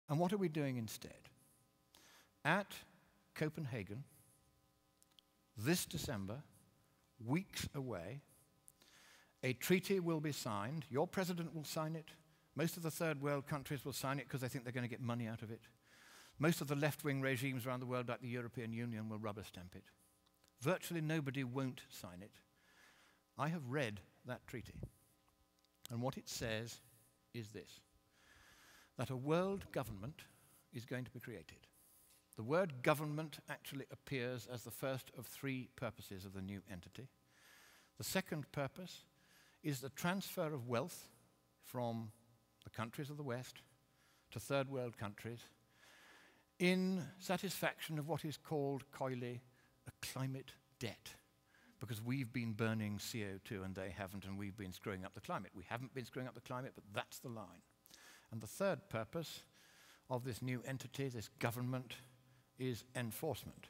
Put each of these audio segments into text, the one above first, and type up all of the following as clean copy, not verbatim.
And what are we doing instead? At Copenhagen, this December, weeks away, a treaty will be signed. Your president will sign it. Most of the third world countries will sign it because they think they're going to get money out of it. Most of the left-wing regimes around the world, like the European Union, will rubber stamp it. Virtually nobody won't sign it. I have read that treaty. And what it says is this, that a world government is going to be created. The word government actually appears as the first of three purposes of the new entity. The second purpose is the transfer of wealth from the countries of the West to third world countries in satisfaction of what is called coyly a climate debt, because we've been burning CO2 and they haven't, and we've been screwing up the climate. We haven't been screwing up the climate, but that's the line. And the third purpose of this new entity, this government, is enforcement.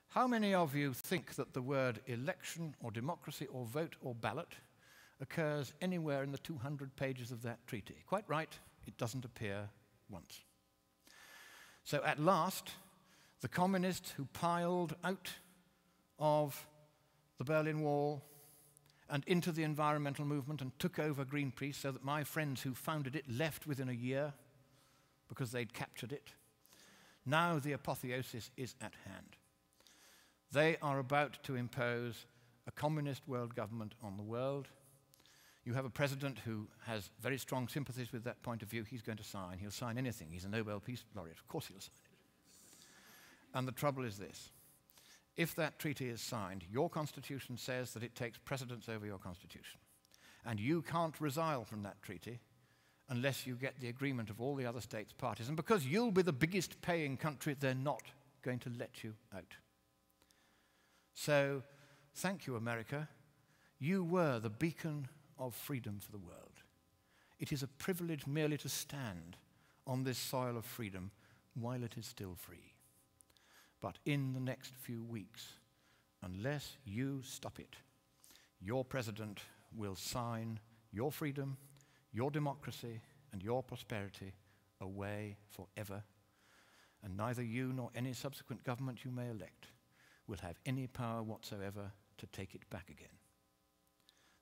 How many of you think that the word election or democracy or vote or ballot occurs anywhere in the 200 pages of that treaty? Quite right, it doesn't appear once. So at last, the communists who piled out of the Berlin Wall and into the environmental movement and took over Greenpeace, so that my friends who founded it left within a year because they'd captured it. Now the apotheosis is at hand. They are about to impose a communist world government on the world. You have a president who has very strong sympathies with that point of view. He's going to sign. He'll sign anything. He's a Nobel Peace Laureate. Of course he'll sign it. And the trouble is this. If that treaty is signed, your constitution says that it takes precedence over your constitution. And you can't resile from that treaty unless you get the agreement of all the other states parties. And because you'll be the biggest paying country, they're not going to let you out. So, thank you, America. You were the beacon of freedom for the world. It is a privilege merely to stand on this soil of freedom while it is still free. But in the next few weeks, unless you stop it, your president will sign your freedom, your democracy, and your prosperity away forever. And neither you nor any subsequent government you may elect will have any power whatsoever to take it back again.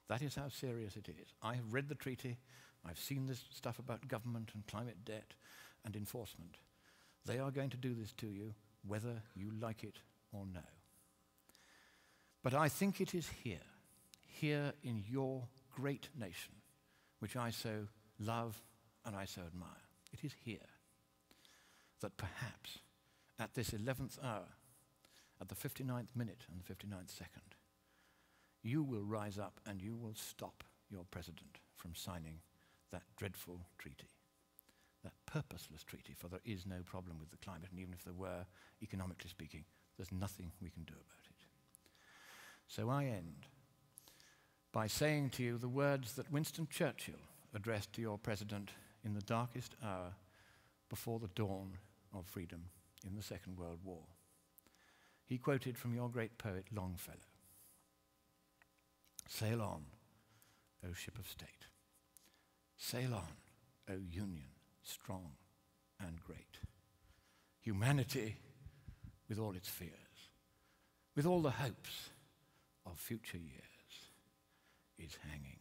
That is how serious it is. I have read the treaty. I've seen this stuff about government and climate debt and enforcement. They are going to do this to you, whether you like it or no. But I think it is here in your great nation, which I so love and I so admire. It is here that perhaps at this 11th hour, at the 59th minute and the 59th second, you will rise up and you will stop your president from signing that dreadful treaty. That purposeless treaty, for there is no problem with the climate, and even if there were, economically speaking, there's nothing we can do about it. So I end by saying to you the words that Winston Churchill addressed to your president in the darkest hour before the dawn of freedom in the Second World War. He quoted from your great poet Longfellow. "Sail on, O ship of state. Sail on, O Union, strong and great. Humanity, with all its fears, with all the hopes of future years, is hanging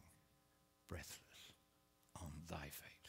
breathless on thy fate."